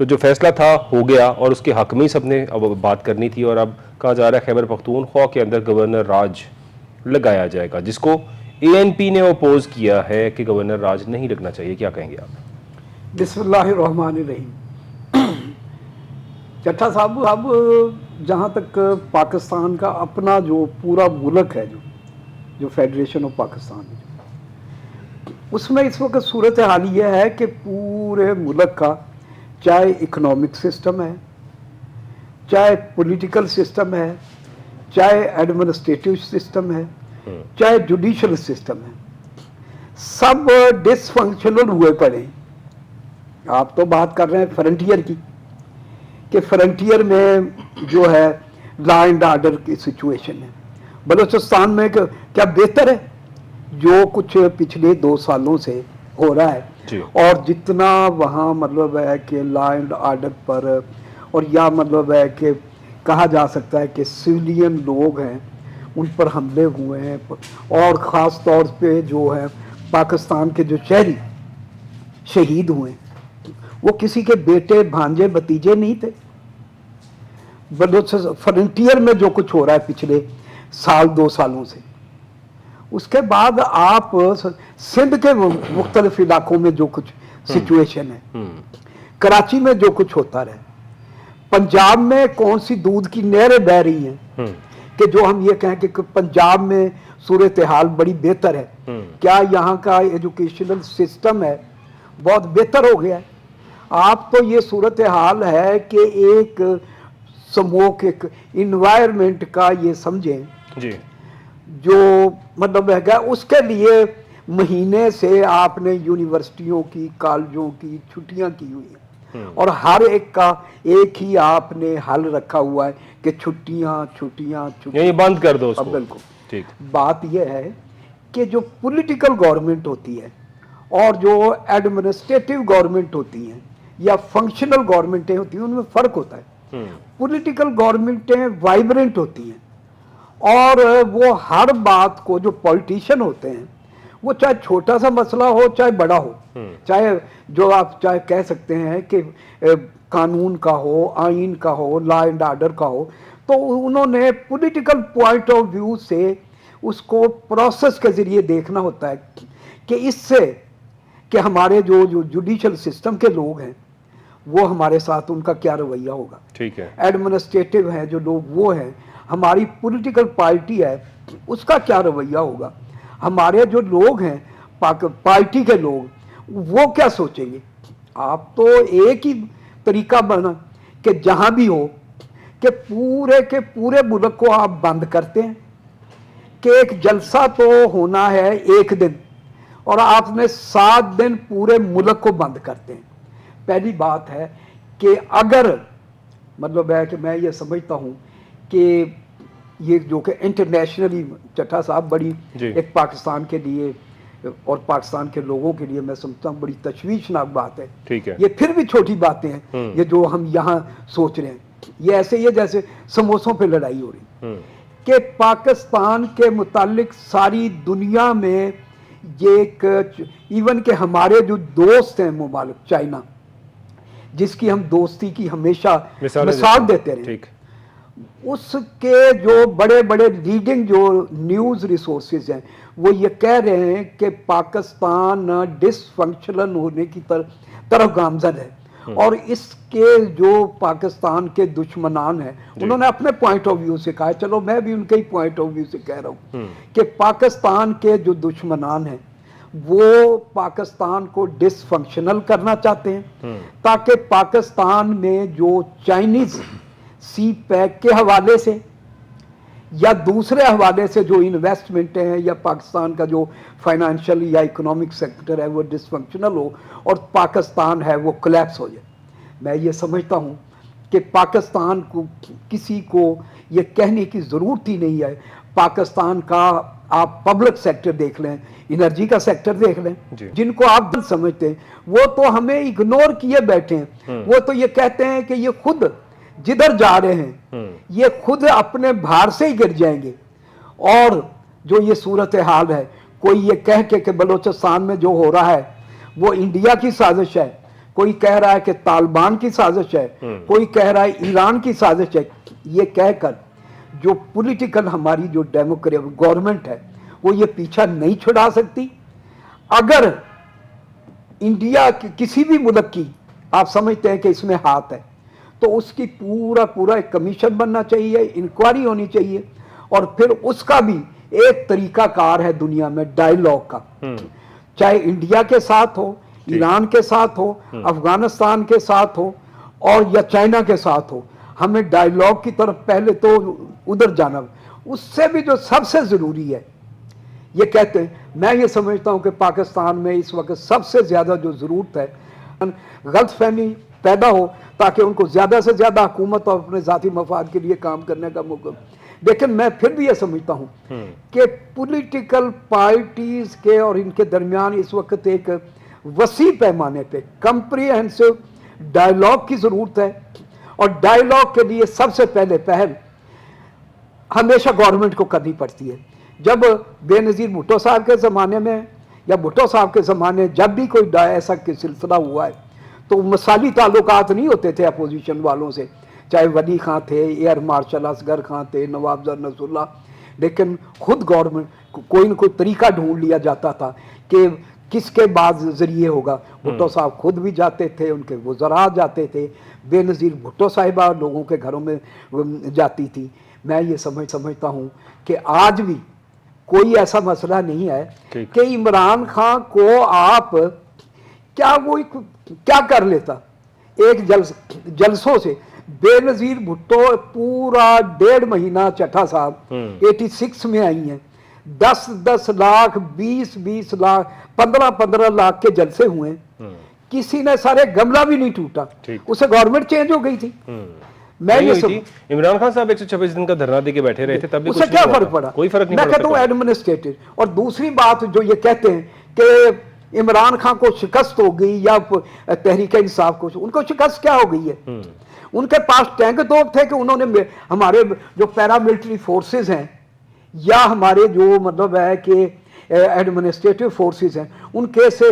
تو جو فیصلہ تھا ہو گیا اور اس کے حق میں سب نے اب بات کرنی تھی، اور اب کہا جا رہا ہے خیبر پختونخوا کے اندر گورنر راج لگایا جائے گا، جس کو ANP نے اپوز کیا ہے کہ گورنر راج نہیں لگنا چاہیے. کیا کہیں گے آپ؟ بسم اللہ الرحمن الرحیم. چٹھا صاحب، اب جہاں تک پاکستان کا اپنا جو پورا ملک ہے، جو فیڈریشن آف پاکستان ہے، اس میں اس وقت صورتحال یہ ہے کہ پورے ملک کا چاہے اکنامک سسٹم ہے، چاہے پولیٹیکل سسٹم ہے، چاہے ایڈمنسٹریٹو سسٹم ہے، چاہے جوڈیشل سسٹم ہے، سب ڈس فنکشنل ہوئے پڑے. آپ تو بات کر رہے ہیں فرنٹیئر کی، کہ فرنٹیئر میں جو ہے لا اینڈ آرڈر کی سچویشن ہے. بلوچستان میں کیا بہتر ہے جو کچھ پچھلے 2 سالوں سے ہو رہا ہے؟ جی. اور جتنا وہاں مطلب ہے کہ لا اینڈ آرڈر پر، اور یا مطلب ہے کہ کہا جا سکتا ہے کہ سویلین لوگ ہیں ان پر حملے ہوئے ہیں، اور خاص طور پہ جو ہے پاکستان کے جو شہری شہید ہوئے وہ کسی کے بیٹے بھانجے بھتیجے نہیں تھے. فرنٹیئر میں جو کچھ ہو رہا ہے پچھلے 2 سالوں سے، اس کے بعد آپ سندھ کے مختلف علاقوں میں جو کچھ سچویشن ہے، کراچی میں جو کچھ ہوتا رہے، پنجاب میں کون سی دودھ کی نہریں بہہ رہی ہیں کہ جو ہم یہ کہیں کہ پنجاب میں صورتحال بڑی بہتر ہے. کیا یہاں کا ایجوکیشنل سسٹم ہے بہت بہتر ہو گیا ہے؟ آپ تو یہ صورتحال ہے کہ ایک سموک، ایک انوائرمنٹ کا یہ سمجھیں جی، جو مطلب ہے اس کے لیے مہینے سے آپ نے یونیورسٹیوں کی، کالجوں کی چھٹیاں کی ہوئی ہیں، اور ہر ایک کا ایک ہی آپ نے حل رکھا ہوا ہے کہ چھٹیاں چھٹیاں چھٹیاں، یہ بند کر دو اس کو. بالکل. ٹھیک. بات یہ ہے کہ جو پولیٹیکل گورنمنٹ ہوتی ہے اور جو ایڈمنسٹریٹو گورنمنٹ ہوتی ہیں یا فنکشنل گورنمنٹیں ہوتی ہیں، ان میں فرق ہوتا ہے. پولیٹیکل گورنمنٹیں وائبرنٹ ہوتی ہیں، اور وہ ہر بات کو، جو پولیٹیشین ہوتے ہیں وہ چاہے چھوٹا سا مسئلہ ہو چاہے بڑا ہو، چاہے جو آپ چاہے کہہ سکتے ہیں کہ قانون کا ہو، آئین کا ہو، لا اینڈ آرڈر کا ہو، تو انہوں نے پولیٹیکل پوائنٹ آف ویو سے اس کو پروسیس کے ذریعے دیکھنا ہوتا ہے کہ اس سے کہ ہمارے جو جوڈیشل سسٹم کے لوگ ہیں وہ ہمارے ساتھ ان کا کیا رویہ ہوگا. ٹھیک ہے. ایڈمنسٹریٹو ہیں جو لوگ وہ ہیں، ہماری پولیٹیکل پارٹی ہے اس کا کیا رویہ ہوگا، ہمارے جو لوگ ہیں پارٹی کے لوگ وہ کیا سوچیں گے. آپ تو ایک ہی طریقہ بنا کہ جہاں بھی ہو کہ پورے کے پورے ملک کو آپ بند کرتے ہیں کہ ایک جلسہ تو ہونا ہے 1 دن، اور آپ نے 7 دن پورے ملک کو بند کرتے ہیں. پہلی بات ہے کہ اگر مطلب ہے کہ میں یہ سمجھتا ہوں کہ یہ جو کہ انٹرنیشنلی چٹھا صاحب بڑی ایک پاکستان کے لیے اور پاکستان کے لوگوں کے لیے میں سمجھتا ہوں بڑی تشویشناک بات ہے. یہ پھر بھی چھوٹی باتیں ہیں یہ جو ہم یہاں سوچ رہے ہیں، یہ ایسے ہی ہے جیسے سموسوں پہ لڑائی ہو رہی کہ پاکستان کے متعلق ساری دنیا میں یہ ایک، ایون کہ ہمارے جو دوست ہیں ممالک، چائنا جس کی ہم دوستی کی ہمیشہ مثال دیتے رہے، اس کے جو بڑے بڑے لیڈنگ جو نیوز ریسورسز ہیں وہ یہ کہہ رہے ہیں کہ پاکستان ڈس فنکشنل ہونے کی طرف گامزن ہے، اور اس کے جو پاکستان کے دشمنان ہیں انہوں نے اپنے پوائنٹ آف ویو سے کہا. چلو میں بھی ان کے ہی پوائنٹ آف ویو سے کہہ رہا ہوں کہ پاکستان کے جو دشمنان ہیں وہ پاکستان کو ڈس فنکشنل کرنا چاہتے ہیں تاکہ پاکستان میں جو چائنیز سی پیک کے حوالے سے یا دوسرے حوالے سے جو انویسٹمنٹ ہیں یا پاکستان کا جو فائنینشیل یا اکنامک سیکٹر ہے وہ ڈس فنکشنل ہو اور پاکستان ہے وہ کولیپس ہو جائے. میں یہ سمجھتا ہوں کہ پاکستان کو کسی کو یہ کہنے کی ضرورت ہی نہیں ہے. پاکستان کا آپ پبلک سیکٹر دیکھ لیں، انرجی کا سیکٹر دیکھ لیں، جن کو آپ دل سمجھتے ہیں وہ تو ہمیں اگنور کیے بیٹھے ہیں. وہ تو یہ کہتے ہیں کہ یہ خود جدھر جا رہے ہیں یہ خود اپنے بھار سے ہی گر جائیں گے. اور جو یہ صورتحال ہے، کوئی یہ کہہ کے کہ بلوچستان میں جو ہو رہا ہے وہ انڈیا کی سازش ہے، کوئی کہہ رہا ہے کہ طالبان کی سازش ہے، کوئی کہہ رہا ہے ایران کی سازش ہے. یہ کہہ کر جو پولیٹیکل ہماری جو گورنمنٹ ہے وہ یہ پیچھا نہیں چھڑا سکتی. اگر انڈیا کی کسی بھی ملک کی آپ سمجھتے ہیں کہ اس میں ہاتھ ہے تو اس کی پورا ایک کمیشن بننا چاہیے، انکوائری ہونی چاہیے، اور پھر اس کا بھی ایک طریقہ کار ہے دنیا میں ڈائیلاگ کا، چاہے انڈیا کے ساتھ ہو، ایران کے ساتھ ہو، افغانستان کے ساتھ ہو، اور یا چائنا کے ساتھ ہو. ہمیں ڈائیلاگ کی طرف پہلے تو ادھر جانا. اس سے بھی جو سب سے ضروری ہے یہ کہتے ہیں، میں یہ سمجھتا ہوں کہ پاکستان میں اس وقت سب سے زیادہ جو ضرورت ہے غلط فہمی پیدا ہو تاکہ ان کو زیادہ سے زیادہ حکومت اور اپنے ذاتی مفاد کے لیے کام کرنے کا موقع. لیکن میں پھر بھی یہ سمجھتا ہوں کہ پولیٹیکل پارٹیز کے اور ان کے درمیان اس وقت ایک وسیع پیمانے پہ کمپریہنسو ڈائیلاگ کی ضرورت ہے، اور ڈائیلاگ کے لیے سب سے پہلے پہل ہمیشہ گورنمنٹ کو کرنی پڑتی ہے. جب بے نظیر بھٹو صاحب کے زمانے میں یا بھٹو صاحب کے زمانے جب بھی کوئی ایسا سلسلہ ہوا ہے تو مثالی تعلقات نہیں ہوتے تھے اپوزیشن والوں سے، چاہے ولی خان تھے، ایئر مارشل اصغر خان تھے، نواب زر نصر اللہ، لیکن خود گورنمنٹ کوئی نہ کوئی طریقہ ڈھونڈ لیا جاتا تھا کہ کس کے بعد ذریعے ہوگا. بھٹو صاحب خود بھی جاتے تھے، ان کے وزراء جاتے تھے، بے نظیر بھٹو صاحبہ لوگوں کے گھروں میں جاتی تھی. میں یہ سمجھتا ہوں کہ آج بھی کوئی ایسا مسئلہ نہیں ہے کہ عمران خان کو آپ کیا کر لیتا ایک جلسوں سے. بے نظیر بھٹو پورا 1.5 مہینہ چٹھا صاحب 86 میں آئی ہیں، 10 لاکھ 20 لاکھ 15 لاکھ کے جلسے ہوئے، کسی نے سارے گملہ بھی نہیں ٹوٹا. اسے گورنمنٹ چینج ہو گئی تھی. میں یہ عمران خان صاحب 126 دن کا دھرنا دے کے بیٹھے رہے تھے، تب بھی اسے کیا فرق پڑا؟ کوئی فرق نہیں میں پڑا. کہتا ہوں ایڈمنسٹریٹو. اور دوسری بات جو یہ کہتے ہیں کہ عمران خان کو شکست ہو گئی یا تحریک انصاف کو، ان کو شکست کیا ہو گئی ہے؟ ان کے پاس ٹینک توپ تھے کہ انہوں نے ہمارے جو پیراملٹری فورسز ہیں یا ہمارے جو مطلب ہے کہ ایڈمنسٹریٹو فورسز ہیں ان کے سے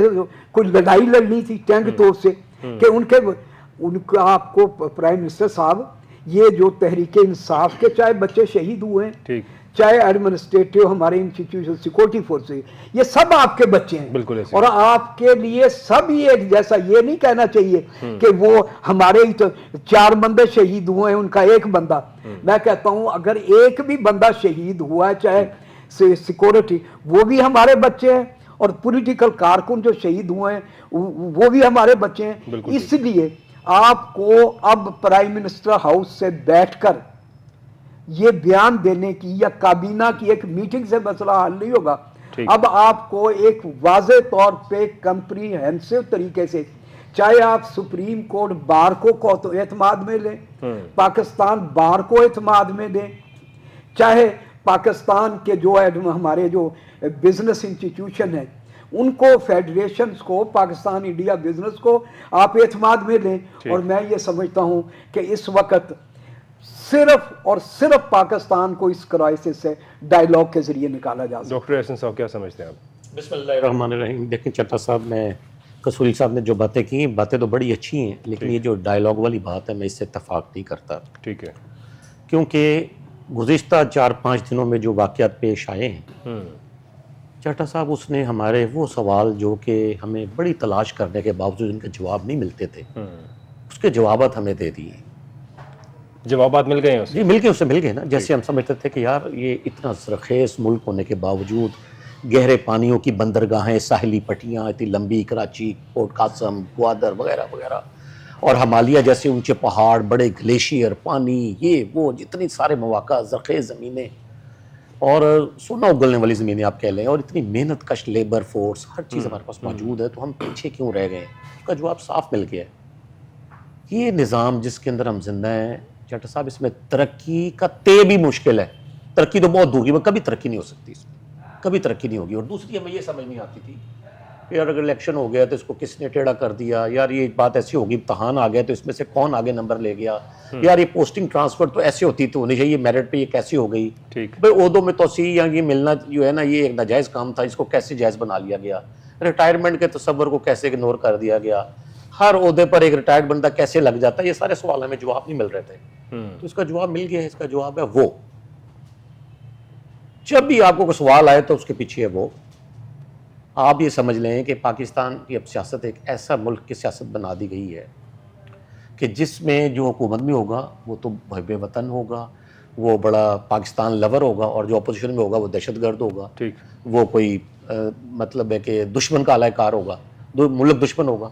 کوئی لڑائی لڑنی تھی ٹینک توپ سے کہ ان کا آپ کو پرائم منسٹر صاحب یہ جو تحریک انصاف کے چاہے بچے شہید ہوئے ہیں، چاہے ایڈمنسٹریٹو ہمارے انسٹیٹیوشن سیکورٹی فورسز، یہ سب آپ کے بچے ہیں بالکل، اور آپ کے لیے سب ہی ایک جیسا. یہ نہیں کہنا چاہیے کہ وہ ہمارے 4 بندے شہید ہوئے ہیں ان کا 1 بندہ. میں کہتا ہوں اگر ایک بھی بندہ شہید ہوا ہے چاہے سیکورٹی، وہ بھی ہمارے بچے ہیں، اور پولیٹیکل کارکن جو شہید ہوئے ہیں وہ بھی ہمارے بچے ہیں. اس لیے آپ کو اب پرائم منسٹر ہاؤس سے بیٹھ کر یہ بیان دینے کی یا کابینہ کی ایک میٹنگ سے مسئلہ حل نہیں ہوگا. اب آپ کو ایک واضح طور پہ کمپریہنسو طریقے سے، چاہے آپ سپریم کورٹ بار کو اعتماد میں لیں، پاکستان بار کو اعتماد میں لیں، چاہے پاکستان کے جو ہمارے جو بزنس انسٹیٹیوشن ہیں ان کو، فیڈریشنز کو، پاکستان انڈیا بزنس کو آپ اعتماد میں لیں. اور میں یہ سمجھتا ہوں کہ اس وقت صرف اور صرف پاکستان کو اس کرائسس سے ڈائیلاگ کے ذریعے نکالا جا سکتا ہے. ڈاکٹر احسن صاحب کیا سمجھتے ہیں آپ؟ بسم اللہ الرحمن الرحیم. دیکھیں چٹھا صاحب، میں قصوری صاحب نے جو باتیں کی، باتیں تو بڑی اچھی ہیں، لیکن یہ جو ڈائیلاگ والی بات ہے میں اس سے اتفاق نہیں کرتا. ٹھیک ہے. کیونکہ گزشتہ 4-5 دنوں میں جو واقعات پیش آئے ہیں، چٹھا صاحب اس نے ہمارے وہ سوال جو کہ ہمیں بڑی تلاش کرنے کے باوجود ان کے جواب نہیں ملتے تھے، اس کے جوابات ہمیں دے دیے. جوابات مل گئے ہیں جی مل گئے نا. جیسے ہم سمجھتے تھے کہ یار یہ اتنا زرخیز ملک ہونے کے باوجود گہرے پانیوں کی بندرگاہیں، ساحلی پٹیاں اتنی لمبی، کراچی، پورٹ قاسم، گوادر وغیرہ وغیرہ، اور ہمالیہ جیسے اونچے پہاڑ، بڑے گلیشیئر، پانی، یہ وہ جتنے سارے مواقع، زرخیز زمینیں اور سونا اگلنے والی زمینیں آپ کہہ لیں، اور اتنی محنت کش لیبر فورس، ہر چیز ہمارے پاس موجود ہے، تو ہم پیچھے کیوں رہ گئے؟ اس کا جواب صاف مل گیا ہے. یہ نظام جس کے اندر ہم زندہ ہیں چٹھا صاحب، اس میں ترقی کا طے بھی مشکل ہے. ترقی تو بہت دور کی، کبھی ترقی نہیں ہو سکتی، اس میں کبھی ترقی نہیں ہوگی. اور دوسری ہمیں یہ سمجھ نہیں آتی تھی یار اگر الیکشن ہو گیا تو اس کو کس نے ٹیڑھا کر دیا، یار یہ بات ایسی ہوگی، امتحان آ گیا تو اس میں سے کون آگے نمبر لے گیا، یار یہ پوسٹنگ ٹرانسفر تو ایسے ہوتی تو ہونی چاہیے، میرٹ پہ یہ کیسی ہو گئی، بھائی عہدوں میں توسیع یا یہ ملنا جو ہے نا یہ ایک ناجائز کام تھا، اس کو کیسے جائز بنا لیا گیا، ریٹائرمنٹ کے تصور کو کیسے اگنور کر دیا گیا. ہر عہدے پر ایک ریٹائرڈ بندہ کیسے لگ جاتا ہے، یہ سارے سوال ہمیں جواب نہیں مل رہے تھے. تو اس کا جواب مل گیا ہے. اس کا جواب ہے وہ. جب بھی آپ کو کوئی سوال آئے تو اس کے پیچھے ہے وہ. آپ یہ سمجھ لیں کہ پاکستان کی اب سیاست ایک ایسا ملک کی سیاست بنا دی گئی ہے کہ جس میں جو حکومت میں ہوگا وہ تو محب وطن ہوگا، وہ بڑا پاکستان لور ہوگا، اور جو اپوزیشن میں ہوگا وہ دہشت گرد ہوگا، ٹھیک، وہ کوئی مطلب ہے کہ دشمن کا اعلی کار ہوگا، ملک دشمن ہوگا.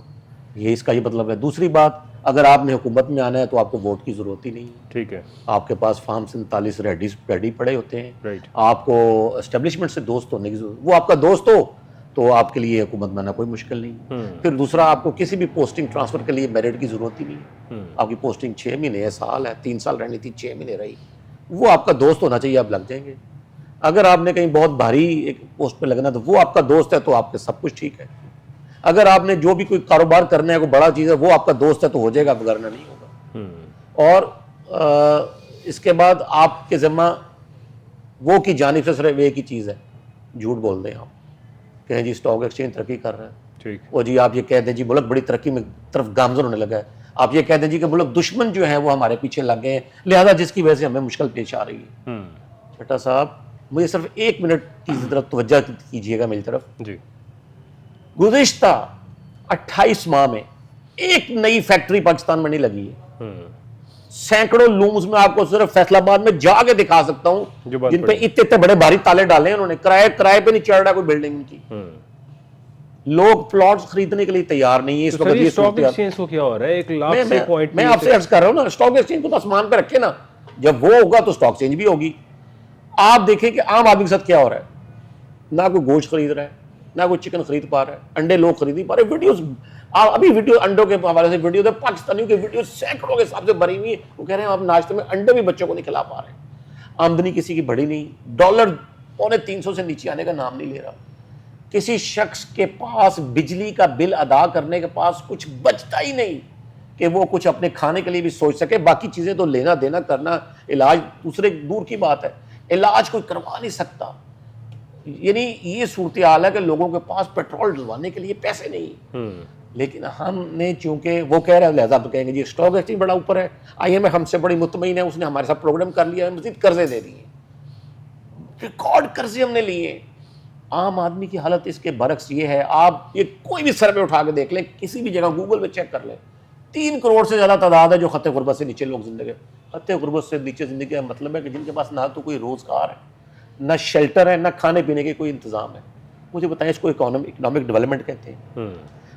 یہ اس کا یہ مطلب ہے. دوسری بات، اگر آپ نے حکومت میں آنا ہے تو آپ کو ووٹ کی ضرورت ہی نہیں ہے. ٹھیک ہے، آپ کے پاس فارم 47 ریڈی پڑے ہوتے ہیں. رائٹ، آپ کو اسٹیبلشمنٹ سے دوست ہونے کی ضرورت، وہ آپ کا دوست ہو تو آپ کے لیے حکومت میں آنا کوئی مشکل نہیں. پھر دوسرا، آپ کو کسی بھی پوسٹنگ ٹرانسفر کے لیے میرٹ کی ضرورت ہی نہیں ہے. آپ کی پوسٹنگ 6 مہینے ہے، سال ہے، 3 سال رہنی تھی، 6 مہینے رہی، وہ آپ کا دوست ہونا چاہیے، آپ لگ جائیں گے. اگر آپ نے کہیں بہت بھاری ایک پوسٹ پہ لگنا تو وہ آپ کا دوست ہے تو آپ کے سب کچھ ٹھیک ہے. اگر آپ نے جو بھی کوئی کاروبار کرنا ہے، کوئی بڑا چیز ہے، وہ آپ کا دوست ہے تو ہو جائے گا، ورنہ نہیں ہوگا. اور اس کے بعد آپ کے ذمہ وہ کی جانب سے صرف ایک ہی چیز ہے، جھوٹ بول دیں. آپ کہیں جی اسٹاک ایکسچینج ترقی کر رہا ہے، ٹھیک، اور جی آپ یہ کہہ دیں جی ملک بڑی ترقی میں طرف گامزن ہونے لگا ہے. آپ یہ کہہ دیں جی کہ ملک دشمن جو ہیں وہ ہمارے پیچھے لگ گئے ہیں، لہذا جس کی وجہ سے ہمیں مشکل پیش آ رہی ہے. چھٹا صاحب، مجھے صرف 1 منٹ کی طرف توجہ کیجیے گا میری طرف. جی، گزشتہ 28 ماہ میں ایک نئی فیکٹری پاکستان میں نہیں لگی ہے. سینکڑوں لومز میں آپ کو صرف فیصل آباد میں جا کے دکھا سکتا ہوں جو بند جن پہ پڑی. اتنے بڑے بھاری تالے ڈالے ہیں انہوں نے. کرائے پہ نہیں چڑھ رہا کوئی بلڈنگ کی. لوگ پلاٹس خریدنے کے لیے تیار نہیں ہے اس وقت. یہ اسٹاک ایکسچینج کو کیا ہو رہا ہے؟ 1 لاکھ سے پوائنٹ میں آپ سے عرض کر رہا ہوں نا، اسٹاک ایکسچینج کو تو آسمان پہ رکھے نا، جب وہ ہوگا تو اسٹاک ایکسچینج بھی ہوگی. آپ دیکھیں کہ عام آدمی کے ساتھ کیا ہو رہا ہے. نہ کوئی گوشت خرید رہا ہے، نہ کوئی چکن خرید پا رہا ہے، انڈے لوگ خرید نہیں پا رہے. ویڈیوز ابھی ویڈیو انڈوں کے حوالے سے ویڈیو پاکستانیوں کے ویڈیو سینکڑوں کے حساب سے بھری ہوئی ہے. وہ کہہ رہے ہیں آپ ناشتے میں انڈے بھی بچوں کو نہیں کھلا پا رہے ہیں. آمدنی کسی کی بڑی نہیں، ڈالر 350 سے نیچے آنے کا نام نہیں لے رہا. کسی شخص کے پاس بجلی کا بل ادا کرنے کے پاس کچھ بچتا ہی نہیں کہ وہ کچھ اپنے کھانے کے لیے بھی سوچ سکے. باقی چیزیں تو لینا دینا کرنا، علاج دوسرے دور کی بات ہے، علاج کوئی کروا نہیں سکتا. یعنی یہ صورتحال ہے کہ لوگوں کے پاس پیٹرول ڈلوانے کے لیے پیسے نہیں. لیکن ہم نے چونکہ وہ کہہ رہے ہیں، لہذا تو کہیں گے جی اسٹاک ایکسچینج بڑا اوپر ہے، IMF ہم سے بڑی مطمئن ہے، اس نے ہمارے ساتھ پروگرام کر لیا ہے، مزید قرضے دے دیے، ریکارڈ قرضے ہم نے لیے. عام آدمی کی حالت اس کے برعکس یہ ہے. آپ یہ کوئی بھی سروے اٹھا کے دیکھ لیں، کسی بھی جگہ گوگل پہ چیک کر لیں، 3 کروڑ سے زیادہ تعداد ہے جو خط غربت سے نیچے لوگ زندگی. خط غربت سے نیچے زندگی کا مطلب ہے کہ جن کے پاس نہ تو کوئی روزگار ہے، نہ شیلٹر ہے، نہ کھانے پینے کے کوئی انتظام ہے. مجھے بتائیں اس کو اکنامک ڈیولپمنٹ کہتے ہیں؟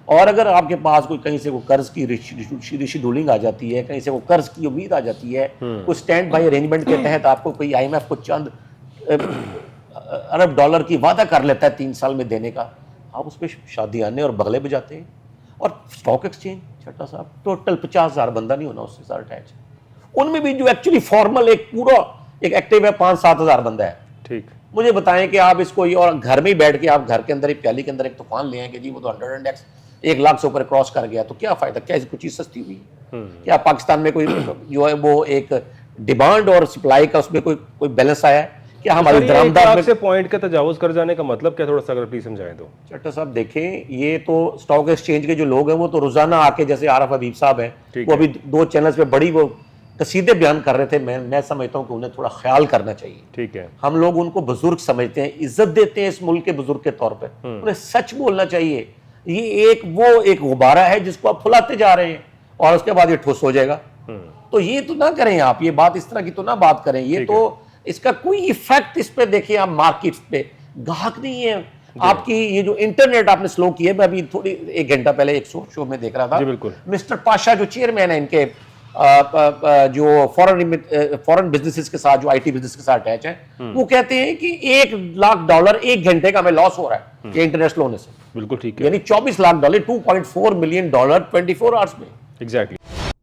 اور اگر آپ کے پاس کوئی کہیں سے وہ قرض کی ریشیڈولنگ آ جاتی ہے، کہیں سے وہ قرض کی امید آ جاتی ہے، کوئی اسٹینڈ بائی ارینجمنٹ کے تحت آپ کو کوئی IMF کو چند ارب ڈالر کی وعدہ کر لیتا ہے 3 سال میں دینے کا، آپ اس پہ شادیانے اور بغلے بجاتے ہیں. اور اسٹاک ایکسچینج چھٹا صاحب ٹوٹل 50,000 بندہ نہیں ہونا اس سے سارا اٹیچ. ان میں بھی جو ایکچولی فارمل ایک پورا ایک ایکٹیو ہے 5-7 ہزار بندہ ہے. ٹھیک. مجھے بتائیں کہ آپ اس کو یہ اور گھر میں ہی بیٹھ کے آپ گھر کے اندر ایک پیالی کے اندر ایک طوفان لے آئیں گے جی وہ تو 100 انڈیکس 1 لاکھ سے اوپر کراس کر گیا تو کیا فائدہ؟ کیا اس کو چیز سستی ہوئی؟ کیا پاکستان میں کوئی جو ہے وہ ایک ڈیمانڈ اور سپلائی کا اس میں کوئی بیلنس آیا ہے؟ کیا ہماری درآمدات میں سے پوائنٹ کا تجاوز کر جانے کا مطلب کیا؟ تھوڑا سا اگر پلیز سمجھائیں تو. چٹا صاحب دیکھیں، یہ تو اسٹاک ایکسچینج کے جو لوگ ہیں وہ تو روزانہ آ کے، جیسے عارف حبیب صاحب ہیں وہ ابھی 2 چینلز پہ بڑی وہ قصیدے بیان کر رہے تھے. میں سمجھتا ہوں کہ انہیں تھوڑا خیال کرنا چاہیے. ٹھیک ہے. ہم لوگ ان کو بزرگ سمجھتے ہیں، عزت دیتے ہیں اس ملک کے بزرگ کے طور پہ. انہیں سچ بولنا چاہیے. یہ ایک غبارہ ہے جس کو آپ پھلاتے جا رہے ہیں اور اس کے بعد یہ ٹھوس ہو جائے گا. تو یہ تو نہ کریں آپ، یہ بات اس طرح کی تو نہ بات کریں. یہ تو اس کا کوئی ایفیکٹ اس پہ دیکھیں آپ مارکیٹ پہ. گاہک نہیں ہے آپ کی. یہ جو انٹرنیٹ آپ نے سلو کی ہے، میں ابھی تھوڑی 1 گھنٹہ پہلے ایک شو میں دیکھ رہا تھا. مسٹر پاشا جو چیئرمین ہے ان کے جو فورن بزنسز کے ساتھ، جو IT بزنس کے ساتھ اٹیچ ہیں، وہ کہتے ہیں کہ $1 لاکھ 1 گھنٹے کا ہمیں لاس ہو رہا ہے یہ انٹرنیٹ سلو ہونے سے. بالکل ٹھیک ہے. یعنی $24 لاکھ $2.4 ملین 24 آورس میں. ایگزیکٹلی.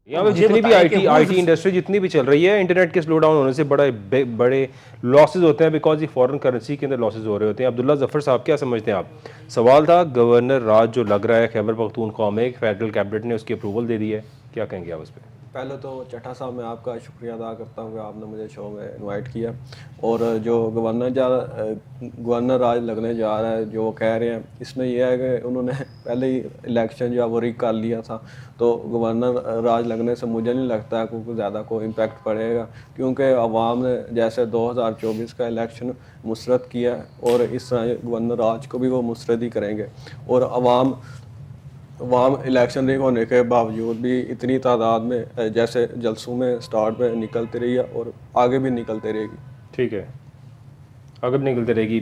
یہاں پہ جتنی بھی آئی ٹی انڈسٹری جتنی بھی چل رہی ہے، انٹرنیٹ کے سلو ڈاؤن ہونے سے بڑے لاسز ہوتے ہیں، بیکاز یہ فورن کرنسی کے اندر لاسز ہو رہے ہوتے ہیں. عبداللہ ظفر صاحب کیا سمجھتے ہیں آپ؟ سوال تھا گورنر راج جو لگ رہا ہے خیبر پختونخوا میں، فیڈرل کیبنٹ نے اس کی اپروول دے دی ہے، کیا کہیں گے آپ اس پہ؟ پہلے تو چٹھا صاحب میں آپ کا شکریہ ادا کرتا ہوں کہ آپ نے مجھے شو میں انوائٹ کیا، اور جو گورنر راج لگنے جا رہا ہے جو وہ کہہ رہے ہیں، اس میں یہ ہے کہ انہوں نے پہلے ہی الیکشن جو ہے وہ ریگ کر لیا تھا، تو گورنر راج لگنے سے مجھے نہیں لگتا ہے کوئی زیادہ کوئی امپیکٹ پڑے گا، کیونکہ عوام نے جیسے 2024 کا الیکشن مسرت کیا ہے اور اس طرح گورنر راج کو بھی وہ مسرت ہی کریں گے، اور عوام الیکشن ریگ ہونے کے باوجود بھی اتنی تعداد میں جیسے جلسوں میں سٹارٹ میں نکلتی رہی ہے اور آگے بھی نکلتے رہے گی. ٹھیک ہے، آگے بھی نکلتے رہے گی.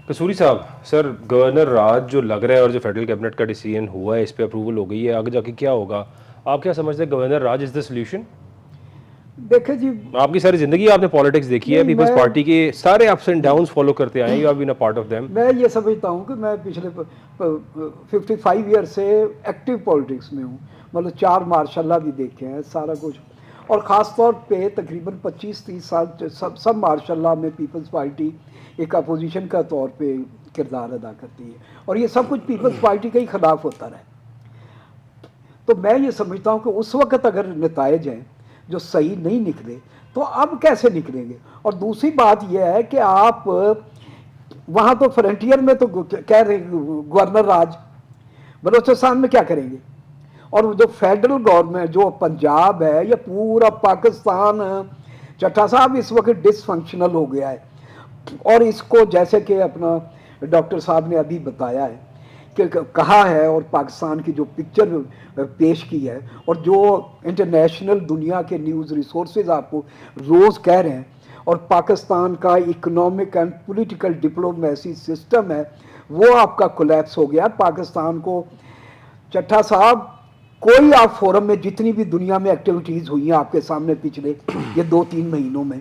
قصوری صاحب، سر گورنر راج جو لگ رہا ہے اور جو فیڈرل کیبنٹ کا ڈیسیژن ہوا ہے اس پہ اپروول ہو گئی ہے، آگے جا کے کیا ہوگا؟ آپ کیا سمجھتے ہیں governor Raj is the solution? دیکھیں جی، آپ کی ساری زندگی آپ نے پالیٹکس دیکھی ہے، پیپلز پارٹی کے سارے اپس اینڈ ڈاؤنس فالو کرتے آئے ہیں، you have been a part of them. میں یہ سمجھتا ہوں کہ میں پچھلے 55 ایئر سے ایکٹیو پالیٹکس میں ہوں، مطلب 4 مارشاء اللہ بھی دیکھے ہیں، سارا کچھ، اور خاص طور پہ تقریباً 25-30 سال سب مارشاء اللہ میں پیپلز پارٹی ایک اپوزیشن کا طور پہ کردار ادا کرتی ہے، اور یہ سب کچھ پیپلز پارٹی کے ہی خلاف ہوتا رہا ہے. تو میں یہ سمجھتا ہوں کہ اس وقت اگر نتائج ہیں جو صحیح نہیں نکلے تو اب کیسے نکلیں گے. اور دوسری بات یہ ہے کہ آپ وہاں تو فرنٹیئر میں تو کہہ رہے گورنر راج، بلوچستان میں کیا کریں گے؟ اور جو فیڈرل گورنمنٹ جو پنجاب ہے یا پورا پاکستان، چٹھا صاحب اس وقت ڈس فنکشنل ہو گیا ہے، اور اس کو جیسے کہ اپنا ڈاکٹر صاحب نے ابھی بتایا ہے کہ کہا ہے، اور پاکستان کی جو پکچر پیش کی ہے، اور جو انٹرنیشنل دنیا کے نیوز ریسورسز آپ کو روز کہہ رہے ہیں، اور پاکستان کا economic and political diplomacy system ہے وہ آپ کا کولیپس ہو گیا. پاکستان کو چٹھا صاحب کوئی آپ فورم میں جتنی بھی دنیا میں ایکٹیویٹیز ہوئی ہیں آپ کے سامنے پچھلے یہ 2-3 مہینوں میں،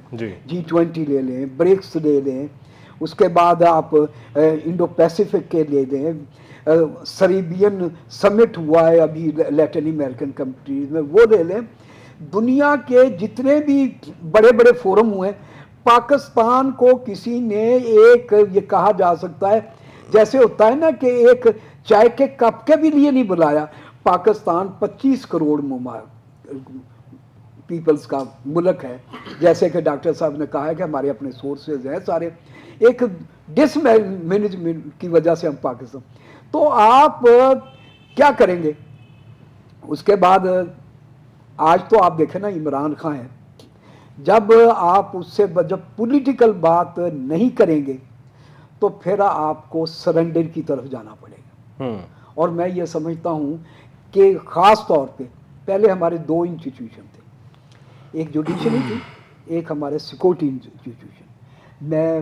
G20 لے لیں، برکس لے لیں، اس کے بعد آپ انڈو پیسیفک کے لے لیں، سریبین سمٹ ہوا ہے ابھی لیٹن امریکن کنٹریز میں، وہ لے لیں، دنیا کے جتنے بھی بڑے بڑے فورم ہوئے، پاکستان کو کسی نے ایک یہ کہا جا سکتا ہے جیسے ہوتا ہے نا کہ ایک چائے کے کپ کے بھی لیے نہیں بلایا. پاکستان 25 کروڑ پیپلز کا ملک ہے، جیسے کہ ڈاکٹر صاحب نے کہا ہے کہ ہمارے اپنے سورسز ہیں سارے، ایک ڈس مینجمنٹ کی وجہ سے ہم پاکستان. تو آپ کیا کریں گے؟ اس کے بعد آج تو آپ دیکھیں نا عمران خان ہے، جب آپ اس سے جب پولیٹیکل بات نہیں کریں گے تو پھر آپ کو سرنڈر کی طرف جانا پڑے گا. اور میں یہ سمجھتا ہوں کہ خاص طور پہ پہلے ہمارے 2 انسٹیٹیوشن تھے، ایک جوڈیشری تھی، ایک ہمارے سیکورٹی انسٹیٹیوشن. میں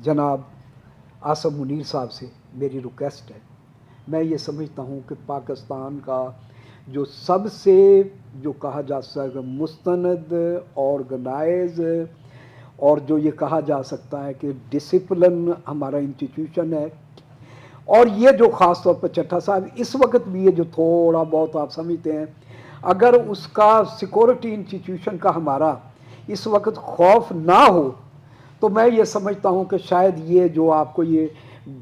جناب آصف منیر صاحب سے میری ریکویسٹ ہے، میں یہ سمجھتا ہوں کہ پاکستان کا جو سب سے جو کہا جا سکتا ہے مستند، آرگنائز، اور جو یہ کہا جا سکتا ہے کہ ڈسپلن ہمارا انسٹیٹیوشن ہے، اور یہ جو خاص طور پر چٹھا صاحب اس وقت بھی یہ جو تھوڑا بہت آپ سمجھتے ہیں، اگر اس کا سیکورٹی انسٹیٹیوشن کا ہمارا اس وقت خوف نہ ہو تو میں یہ سمجھتا ہوں کہ شاید یہ جو آپ کو یہ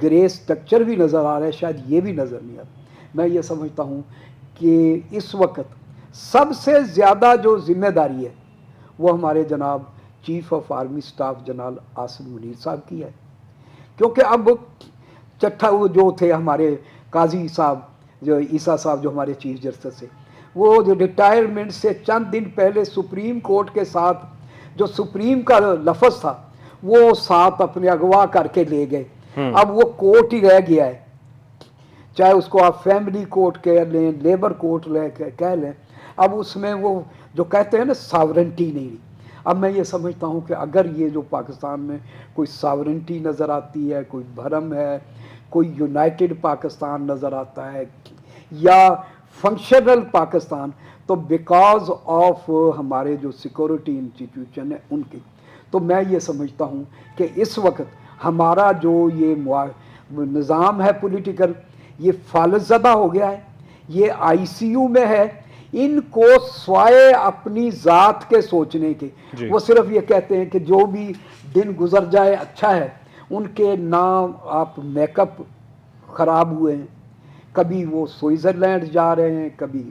گرے سٹرکچر بھی نظر آ رہا ہے شاید یہ بھی نظر نہیں آتا. میں یہ سمجھتا ہوں کہ اس وقت سب سے زیادہ جو ذمہ داری ہے وہ ہمارے جناب chief of army staff general Asif Munir صاحب کی ہے، کیونکہ اب چٹھا وہ جو تھے ہمارے قاضی صاحب جو عیسیٰ صاحب جو ہمارے چیف جسٹس تھے، وہ جو ریٹائرمنٹ سے چند دن پہلے سپریم کورٹ کے ساتھ جو سپریم کا لفظ تھا وہ ساتھ اپنے اغوا کر کے لے گئے. اب وہ کورٹ ہی رہ گیا ہے، چاہے اس کو آپ فیملی کورٹ کہہ لیں، لیبر کورٹ کہہ لیں، اب اس میں وہ جو کہتے ہیں نا ساورنٹی نہیں رہی. اب میں یہ سمجھتا ہوں کہ اگر یہ جو پاکستان میں کوئی ساورنٹی نظر آتی ہے، کوئی بھرم ہے، کوئی یونائٹڈ پاکستان نظر آتا ہے یا فنکشنل پاکستان، تو بیکاز آف ہمارے جو سیکورٹی انسٹیٹیوشن ہے ان کی. تو میں یہ سمجھتا ہوں کہ اس وقت ہمارا جو یہ نظام ہے پولیٹیکل یہ فالج زدہ ہو گیا ہے، یہ ICU میں ہے. ان کو سوائے اپنی ذات کے سوچنے کے وہ صرف یہ کہتے ہیں کہ جو بھی دن گزر جائے اچھا ہے. ان کے نام آپ میک اپ خراب ہوئے ہیں، کبھی وہ سوئٹزرلینڈ جا رہے ہیں، کبھی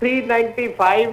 395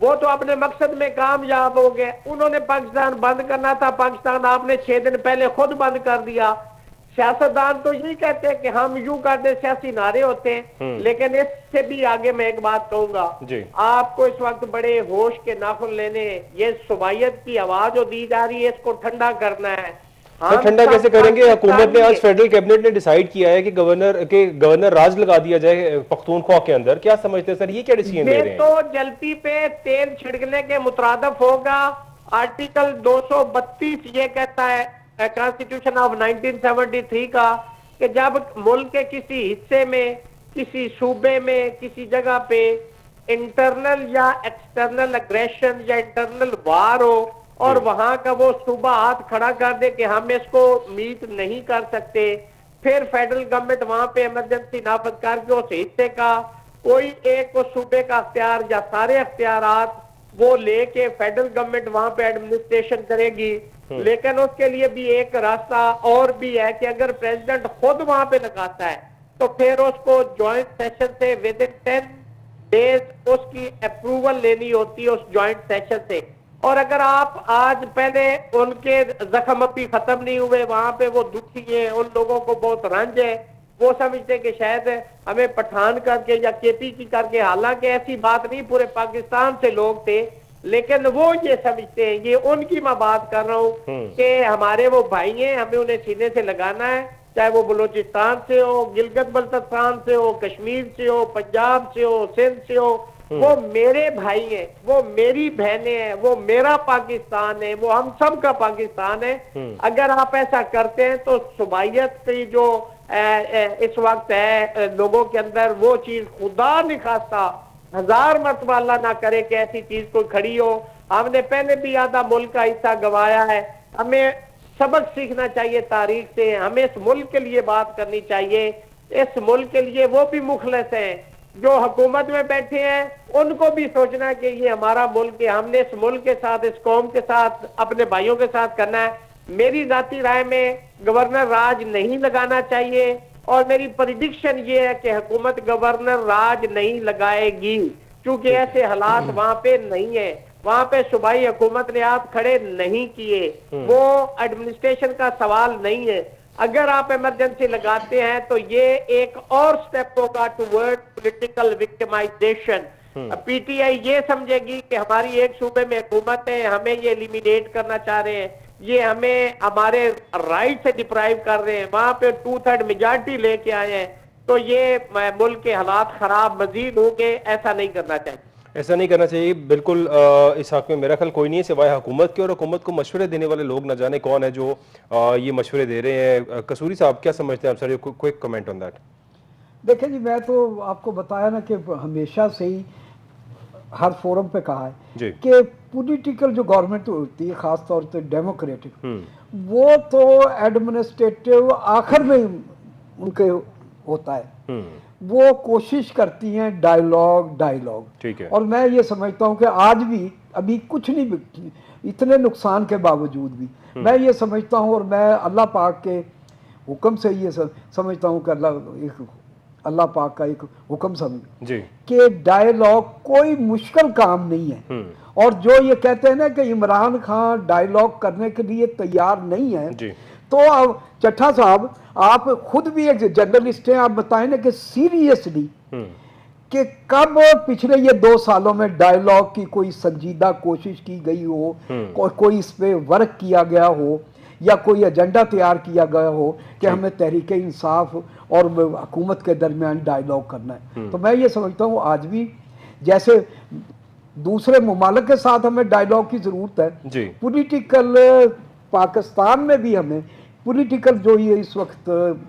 وہ تو اپنے مقصد میں کامیاب ہو گئے. انہوں نے پاکستان بند کرنا تھا, پاکستان آپ نے 6 دن پہلے خود بند کر دیا. سیاستدان تو یہی کہتے ہیں کہ ہم یوں کرتے, سیاسی نعرے ہوتے ہیں, لیکن اس سے بھی آگے میں ایک بات کہوں گا, آپ کو اس وقت بڑے ہوش کے ناخن لینے, یہ صوبائیت کی آواز جو دی جا رہی ہے اس کو ٹھنڈا کرنا ہے. ٹھنڈا کیسے کریں گے؟ حکومت نے آج فیڈرل کیبنٹ نے ڈیسائیڈ کیا ہے کہ گورنر راج لگا دیا جائے پختونخوا کے اندر. کیا سمجھتے ہیں سر, یہ کیا ڈیسیژن لے رہے ہیں؟ یہ تو جلتی پہ تیل چھڑکنے کے مترادف ہوگا. آرٹیکل 232 یہ کہتا ہے کانسٹیٹیوشن آف 1973 کا کہ جب ملک کے کسی حصے میں, کسی صوبے میں, کسی جگہ پہ انٹرنل یا ایکسٹرنل اگریشن یا انٹرنل وار ہو اور وہاں کا وہ صوبہ ہاتھ کھڑا کر دے کہ ہم اس کو میٹ نہیں کر سکتے, پھر فیڈرل گورنمنٹ وہاں پہ ایمرجنسی نافذ کر کے اس حصے کا کوئی ایک صوبے کا اختیار یا سارے اختیارات وہ لے کے فیڈرل گورنمنٹ وہاں پہ ایڈمنسٹریشن کرے گی. لیکن اس کے لیے بھی ایک راستہ اور بھی ہے کہ اگر پریزیڈنٹ خود وہاں پہ لگاتا ہے تو پھر اس کو جوائنٹ سیشن سے ود ان 10 days اس کی اپروول لینی ہوتی ہے اس جوائنٹ سیشن سے. اور اگر آپ آج پہلے ان کے زخم ابھی ختم نہیں ہوئے, وہاں پہ وہ دکھی ہیں, ان لوگوں کو بہت رنج ہے, وہ سمجھتے کہ شاید ہمیں پٹھان کر کے یا کے پی کی کر کے, حالانکہ ایسی بات نہیں, پورے پاکستان سے لوگ تھے, لیکن وہ یہ سمجھتے ہیں, یہ ان کی میں بات کر رہا ہوں کہ ہمارے وہ بھائی ہیں, ہمیں انہیں سینے سے لگانا ہے, چاہے وہ بلوچستان سے ہو, گلگت بلتستان سے ہو, کشمیر سے ہو, پنجاب سے ہو, سندھ سے ہو, وہ میرے بھائی ہیں, وہ میری بہنیں ہیں, وہ میرا پاکستان ہے, وہ ہم سب کا پاکستان ہے. اگر آپ ایسا کرتے ہیں تو صوبائیت کی جو اس وقت ہے لوگوں کے اندر, وہ چیز خدا نخواستہ 1000 مرتبہ اللہ نہ کرے کہ ایسی چیز کوئی کھڑی ہو. ہم نے پہلے بھی آدھا ملک کا حصہ گوایا ہے, ہمیں سبق سیکھنا چاہیے تاریخ سے, ہمیں اس ملک کے لیے بات کرنی چاہیے. اس ملک کے لیے وہ بھی مخلص ہیں جو حکومت میں بیٹھے ہیں, ان کو بھی سوچنا کہ یہ ہمارا ملک ہے, ہم نے اس ملک کے ساتھ, اس قوم کے ساتھ, اپنے بھائیوں کے ساتھ کرنا ہے. میری ذاتی رائے میں گورنر راج نہیں لگانا چاہیے, اور میری پریڈکشن یہ ہے کہ حکومت گورنر راج نہیں لگائے گی, کیونکہ ایسے حالات وہاں پہ نہیں ہیں. وہاں پہ صوبائی حکومت نے آپ کھڑے نہیں کیے, وہ ایڈمنسٹریشن کا سوال نہیں ہے. اگر آپ ایمرجنسی لگاتے ہیں تو یہ ایک اور سٹیپ ہوگا toward political victimization. P T I یہ سمجھے گی کہ ہماری ایک صوبے میں حکومت ہے, ہمیں یہ ایلیمینیٹ کرنا چاہ رہے ہیں, یہ ہمیں ہمارے رائٹ سے ڈپرائیو کر رہے ہیں, وہاں پہ 2/3 میجارٹی لے کے آئے ہیں, تو یہ ملک کے حالات خراب مزید ہوں گے. ایسا نہیں کرنا چاہیے, ایسا نہیں کرنا چاہیے بالکل. اس حق میں میرا خیال کوئی نہیں ہے سوائے حکومت کے, اور حکومت کو مشورے دینے والے لوگ نہ جانے کون ہے جو یہ مشورے دے رہے ہیں. قصوری صاحب کیا سمجھتے ہیں آپ سر, کوئک کمنٹ آن دیٹ. دیکھیں جی, میں تو آپ کو بتایا نا کہ ہمیشہ سے ہی ہر فورم پہ کہا ہے کہ پولیٹیکل جو گورنمنٹ ہوتی ہے, خاص طور سے ڈیموکریٹک, وہ تو ایڈمنسٹریٹو آخر میں ان کے ہوتا ہے. وہ کوشش کرتی ہیں ڈائیلاگ, اور میں یہ سمجھتا ہوں کہ آج بھی ابھی کچھ نہیں, اتنے نقصان کے باوجود بھی میں یہ سمجھتا ہوں, اور میں اللہ پاک کے حکم سے یہ سمجھتا ہوں کہ اللہ پاک کا ایک حکم سمجھ کہ ڈائیلاگ کوئی مشکل کام نہیں ہے. اور جو یہ کہتے ہیں نا کہ عمران خان ڈائیلاگ کرنے کے لیے تیار نہیں ہے, تو اب چٹھا صاحب آپ خود بھی ایک جرنلسٹ ہیں, آپ بتائیں نا کہ سیریسلی کہ کب پچھلے یہ 2 سالوں میں ڈائیلاگ کی کوئی سنجیدہ کوشش کی گئی ہو, کوئی اس پہ ورک کیا گیا ہو, یا کوئی ایجنڈا تیار کیا گیا ہو کہ ہمیں تحریک انصاف اور حکومت کے درمیان ڈائیلاگ کرنا ہے. تو میں یہ سمجھتا ہوں آج بھی جیسے دوسرے ممالک کے ساتھ ہمیں ڈائیلاگ کی ضرورت ہے, پولیٹیکل پاکستان میں بھی ہمیں پولیٹیکل جو یہ اس وقت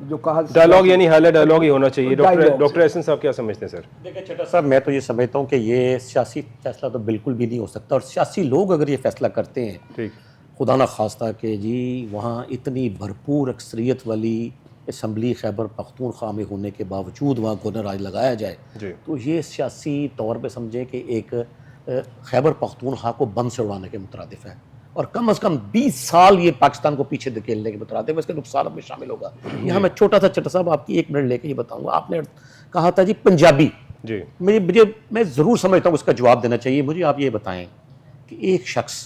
جو کہا ڈائیلاگ یعنی حال ڈائیلاگ ہی ہونا چاہیے. ڈاکٹر احسن صاحب کیا سمجھتے ہیں سر؟ دیکھیں چھٹا صاحب, میں تو یہ سمجھتا ہوں کہ یہ سیاسی فیصلہ تو بالکل بھی نہیں ہو سکتا, اور سیاسی لوگ اگر یہ فیصلہ کرتے ہیں خدا نہ خواستہ کہ جی وہاں اتنی بھرپور اکثریت والی اسمبلی خیبر پختونخوا میں ہونے کے باوجود وہاں گورنر راج لگایا جائے, تو یہ سیاسی طور پہ سمجھیں کہ ایک خیبر پختونخوا کو بند سے اڑانے کے مترادف ہے, اور کم از کم 20 سال یہ پاکستان کو پیچھے دھکیلنے کے مترادف ہے. اس کے نقصان میں شامل ہوگا. یہاں میں چھوٹا سا چٹا صاحب آپ کی 1 منٹ لے کے یہ بتاؤں گا. آپ نے کہا تھا جی پنجابی, جی میں ضرور سمجھتا ہوں اس کا جواب دینا چاہیے. مجھے آپ یہ بتائیں کہ ایک شخص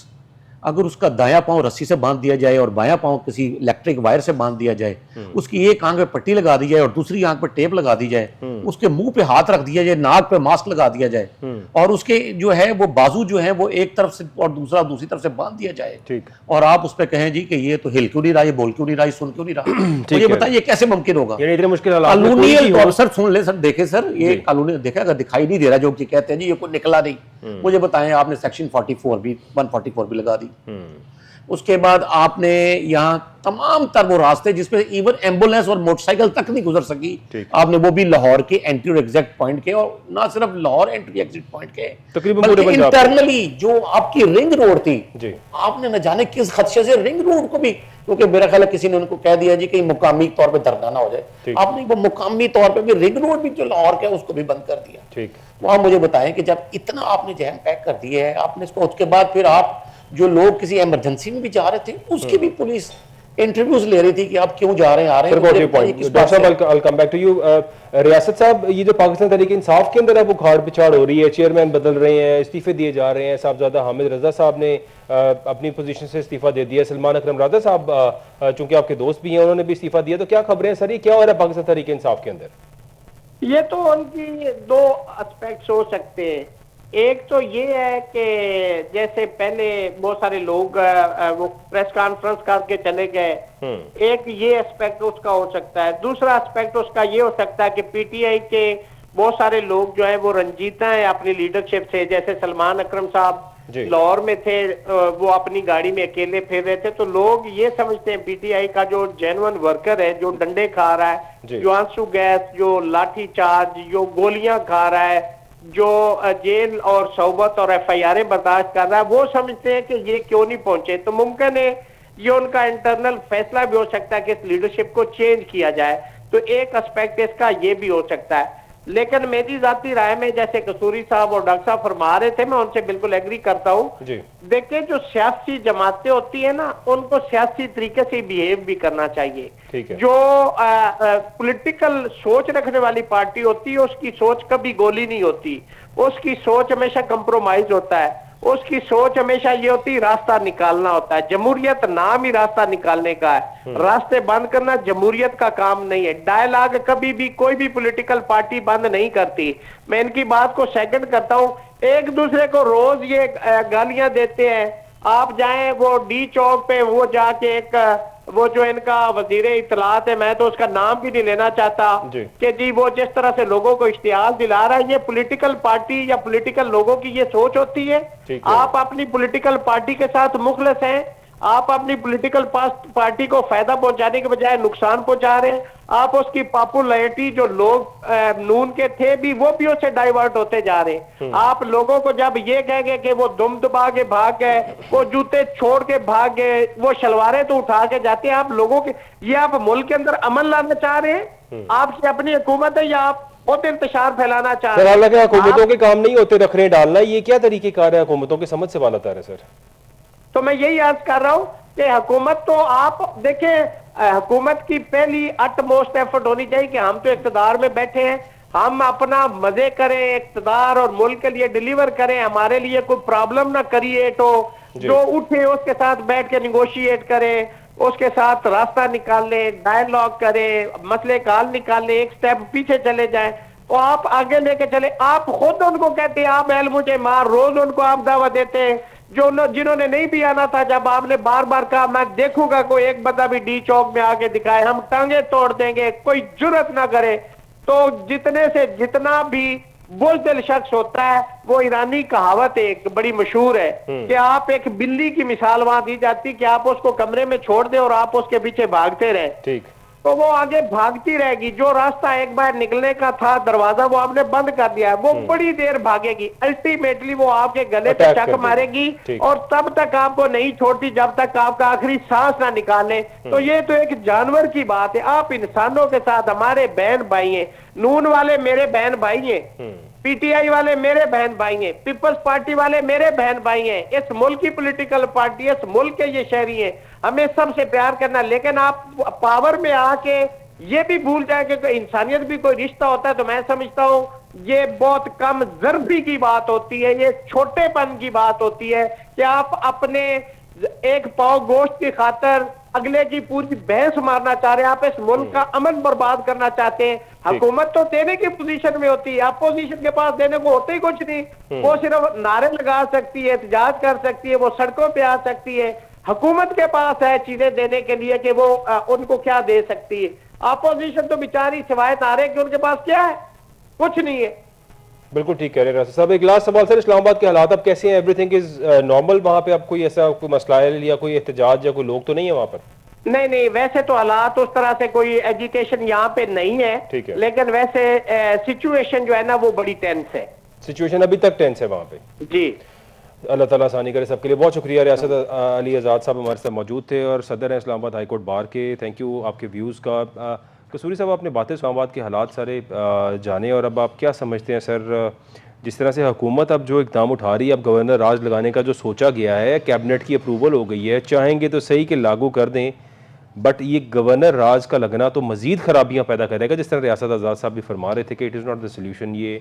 اگر اس کا دایاں پاؤں رسی سے باندھ دیا جائے اور بایاں پاؤں کسی الیکٹرک وائر سے باندھ دیا جائے, اس کی ایک آنکھ پہ پٹی لگا دی جائے اور دوسری آنکھ پہ ٹیپ لگا دی جائے, اس کے منہ پہ ہاتھ رکھ دیا جائے, ناک پہ ماسک لگا دیا جائے, اور اس کے جو ہے وہ بازو جو ہیں وہ ایک طرف سے اور دوسرا دوسری طرف سے باندھ دیا جائے, اور آپ اس پہ کہیں جی کہ یہ تو ہل کیوں نہیں رہا, یہ بول کیوں نہیں رہا, یہ سن کیوں نہیں رہا, یہ بتائیے کیسے ممکن ہوگا؟ یعنی اتنے مشکل حالات میں قانونی سر سن لیں سر, دیکھیں سر یہ قانونی دیکھیں, اگر دکھائی نہیں دے رہا جو کہتے ہیں جی یہ کوئی نکلا نہیں, مجھے بتائیں آپ نے سیکشن 44 بھی 144 بھی لگا دی, اس کے بعد آپ نے یہاں تمام تر وہ راستے جس پہ ایون ایمبولینس اور موٹر سائیکل تک نہیں گزر سکی, آپ نے وہ بھی لاہور کے انٹری اور ایگزٹ پوائنٹ کے, اور نہ صرف لاہور انٹری ایگزٹ پوائنٹ کے, بلکہ انٹرنلی جو آپ کی رنگ روڈ تھی, آپ نے نہ جانے کس خدشے سے رنگ روڈ کو بھی, کیونکہ میرا خیال ہے کسی نے ان کو کہہ دیا جی کہ مقامی طور پہ دردانہ نہ ہو جائے, آپ نے وہ مقامی طور پہ بھی رنگ روڈ بھی جو لاہور کا ہے اس کو بھی بند کر دیا. تو آپ مجھے بتائیں کہ جب اتنا آپ نے جہم پیک کر دیا ہے, آپ نے اس کو, اس کے بعد پھر آپ جو لوگ کسی ایمرجنسی میں بھی جا رہے تھے اس کی بھی پولیس انٹرویوز لے رہی تھی کہ آپ کیوں جا رہے ہیں, آ رہے ہیں. ڈاکٹر صاحب I'll come back to you. ریاست صاحب, یہ جو پاکستان تحریک انصاف کے اندر ہے وہ کھاڑ پچھاڑ ہو رہی ہے, چیئرمین بدل رہے ہیں, استعفے دیے جا رہے ہیں, صاحبزادہ حامد رضا صاحب نے اپنی پوزیشن سے استعفیٰ دے دیا, سلمان اکرم راضا صاحب چونکہ آپ کے دوست بھی ہیں انہوں نے بھی استعفیٰ دیا, تو کیا خبریں ہیں سر, یہ کیا ہو رہا ہے پاکستان تحریک انصاف کے اندر؟ یہ تو ان کی دو اسپیکٹس ہو سکتے ہیں. ایک تو یہ ہے کہ جیسے پہلے بہت سارے لوگ وہ پریس کانفرنس کر کے چلے گئے, ایک یہ اسپیکٹ اس کا ہو سکتا ہے. دوسرا اسپیکٹ اس کا یہ ہو سکتا ہے کہ پی ٹی آئی کے بہت سارے لوگ جو ہیں وہ رنجیدہ ہیں اپنی لیڈرشپ سے, جیسے سلمان اکرم صاحب لاہور میں تھے, وہ اپنی گاڑی میں اکیلے پھر رہے تھے, تو لوگ یہ سمجھتے ہیں پی ٹی آئی کا جو جینون ورکر ہے, جو ڈنڈے کھا رہا ہے, جو آنسو گیس, جو لاٹھی چارج, جو گولیاں کھا رہا ہے, جو جیل اور صحبت اور ایف آئی آریں برداشت کر رہا ہے, وہ سمجھتے ہیں کہ یہ کیوں نہیں پہنچے. تو ممکن ہے یہ ان کا انٹرنل فیصلہ بھی ہو سکتا ہے کہ اس لیڈرشپ کو چینج کیا جائے, تو ایک اسپیکٹ اس کا یہ بھی ہو سکتا ہے. لیکن میری ذاتی رائے میں جیسے قصوری صاحب اور ڈاکٹر صاحب فرما رہے تھے, میں ان سے بالکل ایگری کرتا ہوں. دیکھیں جو سیاسی جماعتیں ہوتی ہیں نا, ان کو سیاسی طریقے سے بیہیو بھی کرنا چاہیے. جو پولیٹیکل سوچ رکھنے والی پارٹی ہوتی ہے اس کی سوچ کبھی گولی نہیں ہوتی, اس کی سوچ ہمیشہ کمپرومائز ہوتا ہے, اس کی سوچ ہمیشہ یہ ہوتی راستہ نکالنا ہوتا ہے. جمہوریت نام ہی راستہ نکالنے کا ہے, راستے بند کرنا جمہوریت کا کام نہیں ہے. ڈائلاگ کبھی بھی کوئی بھی پولیٹیکل پارٹی بند نہیں کرتی. میں ان کی بات کو سیکنڈ کرتا ہوں. ایک دوسرے کو روز یہ گالیاں دیتے ہیں, آپ جائیں وہ ڈی چوک پہ, وہ جا کے ایک وہ جو ان کا وزیر اطلاعات ہے, میں تو اس کا نام بھی نہیں لینا چاہتا, کہ جی وہ جس طرح سے لوگوں کو اشتعال دلا رہا ہے, یہ پولیٹیکل پارٹی یا پولیٹیکل لوگوں کی یہ سوچ ہوتی ہے. آپ اپنی پولیٹیکل پارٹی کے ساتھ مخلص ہیں, آپ اپنی پولیٹیکل پارٹی کو فائدہ پہنچانے کے بجائے نقصان پہنچا رہے ہیں. آپ اس کی پاپولیرٹی جو لوگ نون کے تھے بھی وہ بھی اس سے ڈائیورٹ ہوتے جا رہے ہیں. آپ لوگوں کو جب یہ کہیں گے کہ وہ دم دبا کے بھاگ گئے, وہ جوتے چھوڑ کے بھاگ گئے, وہ شلواریں تو اٹھا کے جاتے ہیں, آپ لوگوں کے یہ آپ ملک کے اندر امن لانا چاہ رہے ہیں؟ آپ کی اپنی حکومت ہے یا آپ بہت انتشار پھیلانا چاہ رہے ہیں؟ سر حالانکہ حکومتوں کے کام نہیں ہوتے رکھنے ڈالنا, یہ کیا طریقہ کار ہے حکومتوں کے, سمجھ سے والا تھا ہے سر. تو میں یہی عرض کر رہا ہوں کہ حکومت تو آپ دیکھیں, حکومت کی پہلی اٹ موسٹ ایفرٹ ہونی چاہیے کہ ہم تو اقتدار میں بیٹھے ہیں, ہم اپنا مزے کریں, اقتدار اور ملک کے لیے ڈیلیور کریں, ہمارے لیے کوئی پرابلم نہ کریٹ ہو. جو اٹھے اس کے ساتھ بیٹھ کے نیگوشیٹ کریں, اس کے ساتھ راستہ نکال لیں, ڈائیلاگ کریں, مسئلے کا حل نکال لیں, ایک سٹیپ پیچھے چلے جائیں, اور آپ آگے لے کے چلے. آپ خود ان کو کہتے ہیں آپ اہل مجھے مار, روز ان کو آپ دعوت دیتے ہیں, جنہوں نے نہیں بھی آنا تھا, جب آپ نے بار بار کہا میں دیکھوں گا کوئی ایک بندہ بھی ڈی چوک میں آگے دکھائے, ہم ٹانگیں توڑ دیں گے, کوئی جرت نہ کرے. تو جتنے سے جتنا بھی بزدل شخص ہوتا ہے, وہ ایرانی کہاوت ایک بڑی مشہور ہے کہ آپ ایک بلی کی مثال وہاں دی جاتی کہ آپ اس کو کمرے میں چھوڑ دیں اور آپ اس کے پیچھے بھاگتے رہیں, تو وہ آگے بھاگتی رہے گی. جو راستہ ایک بار نکلنے کا تھا دروازہ وہ آپ نے بند کر دیا ہے, وہ بڑی دیر بھاگے گی, الٹیمیٹلی وہ آپ کے گلے پہ چک مارے گی, اور تب تک آپ کو نہیں چھوڑتی جب تک آپ کا آخری سانس نہ نکالے. تو یہ تو ایک جانور کی بات ہے. آپ انسانوں کے ساتھ ہمارے بہن بھائی ہیں, نون والے میرے بہن بھائی ہیں, پی ٹی آئی والے میرے بہن بھائی ہیں, پیپلز پارٹی والے میرے بہن بھائی ہیں, اس ملک کی پولیٹیکل پارٹی, اس ملک کے یہ شہری ہیں, ہمیں سب سے پیار کرنا. لیکن آپ پاور میں آ کے یہ بھی بھول جائیں کہ انسانیت بھی کوئی رشتہ ہوتا ہے, تو میں سمجھتا ہوں یہ بہت کم ضربی کی بات ہوتی ہے, یہ چھوٹے پن کی بات ہوتی ہے کہ آپ اپنے ایک پاؤ گوشت کی خاطر اگلے کی پوری بحث مارنا چاہ رہے ہیں, آپ اس ملک کا امن برباد کرنا چاہتے ہیں. حکومت تو دینے کی پوزیشن میں ہوتی ہے, اپوزیشن کے پاس دینے کو ہوتے ہی کچھ نہیں, وہ صرف نعرے لگا سکتی ہے, احتجاج کر سکتی ہے, وہ سڑکوں پہ آ سکتی ہے. حکومت کے پاس ہے چیزیں دینے کے لیے کہ وہ ان کو کیا دے سکتی ہے. اپوزیشن تو بیچاری سوائے نعرے کہ ان کے پاس کیا ہے, کچھ نہیں ہے. بالکل ٹھیک کہہ رہے ہیں راستہ صاحب. ایک لاسٹ سوال سر, اسلام آباد کے حالات اب کیسے ہیں؟ ایوری تھنگ از نارمل وہاں پہ؟ اب کوئی ایسا کوئی مسائل یا کوئی احتجاج یا کوئی لوگ تو نہیں ہے وہاں پر؟ نہیں, ویسے تو حالات اس طرح سے کوئی ایجیٹیشن یہاں پہ نہیں ہے, لیکن ویسے سچویشن جو ہے نا وہ بڑی ٹینس ہے. سچویشن ابھی تک ٹینس ہے وہاں پہ؟ جی, اللہ تعالیٰ آسانی کرے سب کے لیے. بہت شکریہ. ریاست علی آزاد صاحب ہمارے ساتھ موجود تھے اور صدر ہیں اسلام آباد ہائی کورٹ بار کے. تھینک یو آپ کے ویوز کا. قصوری صاحب آپ نے باتیں اسلام آباد کے حالات سارے جانے, اور اب آپ کیا سمجھتے ہیں سر جس طرح سے حکومت اب جو اقدام اٹھا رہی ہے, اب گورنر راج لگانے کا جو سوچا گیا ہے, کیبنٹ کی اپروول ہو گئی ہے, چاہیں گے تو صحیح کہ لاگو کر دیں, بٹ یہ گورنر راج کا لگنا تو مزید خرابیاں پیدا کرے گا. جس طرح ریاست آزاد صاحب بھی فرما رہے تھے کہ it is not the solution, یہ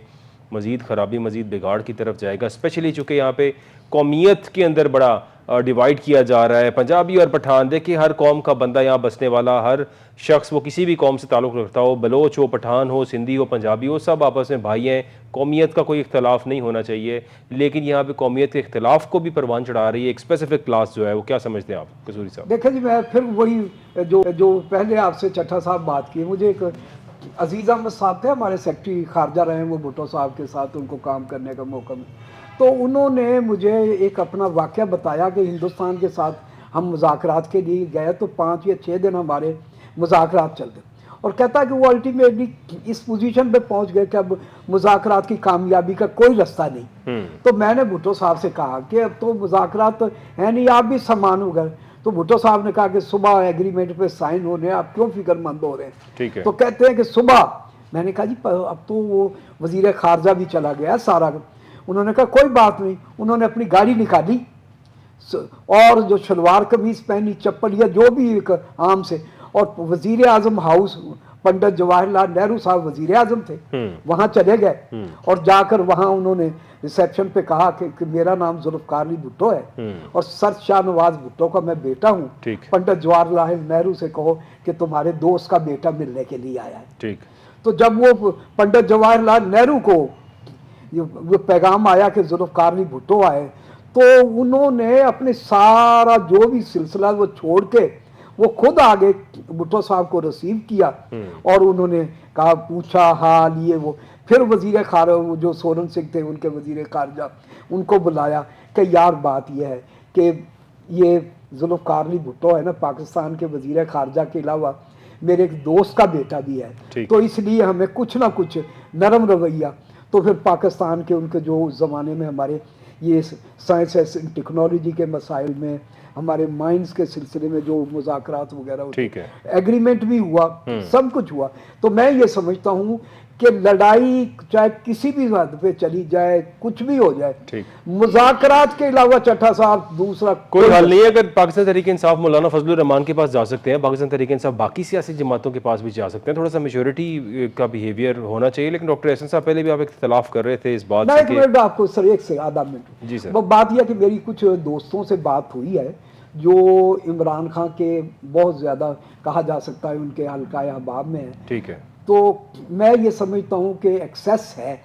مزید خرابی مزید بگاڑ کی طرف جائے گا, اسپیشلی چونکہ یہاں پہ قومیت کے اندر بڑا ڈیوائڈ کیا جا رہا ہے, پنجابی اور پٹھان. دیکھیں ہر قوم کا بندہ یہاں بسنے والا, ہر شخص وہ کسی بھی قوم سے تعلق رکھتا ہو, بلوچ ہو, پٹھان ہو, سندھی ہو, پنجابی ہو, سب آپس میں بھائی ہیں. قومیت کا کوئی اختلاف نہیں ہونا چاہیے, لیکن یہاں پہ قومیت کے اختلاف کو بھی پروان چڑھا رہی ہے ایک اسپیسیفک کلاس جو ہے. وہ کیا سمجھتے ہیں آپ قصوری صاحب؟ دیکھیں جی, میں پھر وہی جو پہلے آپ سے چٹھا صاحب بات کی, مجھے ایک عزیز احمد صاحب تھے ہمارے سیکٹری خارجہ رہے ہیں, وہ بھٹو صاحب کے ساتھ ان کو کام کرنے کا موقع ملا, تو انہوں نے مجھے ایک اپنا واقعہ بتایا کہ ہندوستان کے ساتھ ہم مذاکرات کے لیے گئے تو 5 یا 6 دن ہمارے مذاکرات چلتے, اور کہتا کہ وہ الٹیمیٹلی اس پوزیشن پہ پہنچ گئے کہ اب مذاکرات کی کامیابی کا کوئی راستہ نہیں. تو میں نے بھٹو صاحب سے کہا کہ اب تو مذاکرات تو ہے نہیں, آپ بھی سامان ہو گئے. تو بھٹو صاحب نے کہا کہ صبح ایگریمنٹ پہ سائن ہونے ہیں, آپ کیوں فکر مند ہو رہے ہیں؟ تو کہتے ہیں کہ صبح. میں نے کہا جی اب تو وہ وزیر خارجہ بھی چلا گیا سارا. انہوں نے کہا کوئی بات نہیں. انہوں نے اپنی گاڑی نکالی اور جو شلوار قمیض پہنی, چپل یا جو بھی ایک عام سے, اور وزیر اعظم ہاؤس, پنڈت جواہر لال نہرو صاحب وزیر اعظم تھے, وہاں چلے گئے اور جا کر وہاں انہوں نے ریسیپشن پہ کہا کہ میرا نام ذوالفقار علی بھٹو ہے اور سر شاہ نواز بھٹو کا میں بیٹا ہوں. پنڈت جواہر لال نہرو سے کہو کہ تمہارے دوست کا بیٹا ملنے کے لیے آیا ہے. تو جب وہ پنڈت جواہر لال نہرو کو وہ پیغام آیا کہ ذوالفقار علی بھٹو آئے, تو انہوں نے اپنے سارا جو بھی سلسلہ وہ چھوڑ کے وہ خود آگے بھٹو صاحب کو ریسیو کیا اور انہوں نے کہا, پوچھا حال یہ وہ. پھر وزیر خارجہ جو سورن سنگھ تھے ان کے وزیر خارجہ, ان کو بلایا کہ یار بات یہ ہے کہ یہ ذوالفقار علی بھٹو ہے نا, پاکستان کے وزیر خارجہ کے علاوہ میرے ایک دوست کا بیٹا بھی ہے, تو اس لیے ہمیں کچھ نہ کچھ نرم رویہ. تو پھر پاکستان کے ان کے جو زمانے میں ہمارے یہ سائنس اینڈ ٹیکنالوجی کے مسائل میں, ہمارے مائنز کے سلسلے میں جو مذاکرات وغیرہ ہوتے ہیں, ایگریمنٹ بھی ہوا, سب کچھ ہوا. تو میں یہ سمجھتا ہوں کہ لڑائی چاہے کسی بھی حد پہ چلی جائے, کچھ بھی ہو جائے, مذاکرات کے علاوہ چٹھا صاحب دوسرا کوئی حل نہیں ہے. اگر پاکستان تحریک انصاف مولانا فضل الرحمان کے پاس جا سکتے ہیں, پاکستان تحریک انصاف باقی سیاسی جماعتوں کے پاس بھی جا سکتے ہیں. تھوڑا سا میچورٹی کا بیہیویئر ہونا چاہیے. لیکن ڈاکٹر احسن صاحب پہلے بھی آپ اختلاف کر رہے تھے اس بات سے کہ میں آپ کو سر ایک سے آدھا منٹ. جی سر. بات یہ کہ میری کچھ دوستوں سے بات ہوئی ہے جو عمران خان کے بہت زیادہ کہا جا سکتا ہے ان کے حلقہ احباب میں ہے. ٹھیک ہے. تو میں یہ سمجھتا ہوں کہ ایکسیس ہے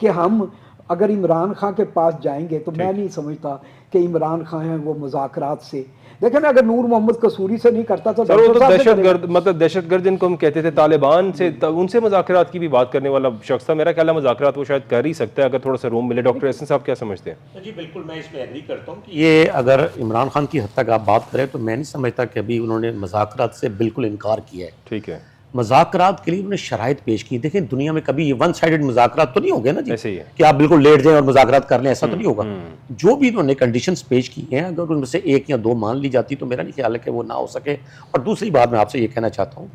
کہ ہم اگر عمران خان کے پاس جائیں گے تو میں نہیں سمجھتا کہ عمران خان ہیں وہ مذاکرات سے. دیکھیں نا, اگر نور محمد قصوری سے نہیں کرتا تو دہشت گرد, مطلب دہشت گرد جن کو ہم کہتے تھے طالبان سے, ان سے مذاکرات کی بھی بات کرنے والا شخص تھا. میرا خیال ہے مذاکرات وہ شاید کر ہی سکتا ہے اگر تھوڑا سا روم ملے. ڈاکٹر احسن صاحب کیا سمجھتے ہیں؟ جی بالکل, میں اس میں ایگری کرتا ہوں کہ یہ اگر عمران خان کی حد تک آپ بات کریں تو میں نہیں سمجھتا کہ ابھی انہوں نے مذاکرات سے بالکل انکار کیا ہے. ٹھیک ہے. مذاکرات کے لیے انہوں نے شرائط پیش کی. دیکھیں دنیا میں کبھی یہ ون سائیڈڈ مذاکرات تو نہیں ہو گئے نا جی, ایسے ہی ہے کہ آپ بالکل لیٹ جائیں اور مذاکرات کر لیں, ایسا تو نہیں ہوگا. جو بھی انہوں نے کنڈیشنز پیش کی ہیں, اگر ان میں سے 1 یا 2 مان لی جاتی تو میرا نہیں خیال ہے کہ وہ نہ ہو سکے. اور دوسری بات میں آپ سے یہ کہنا چاہتا ہوں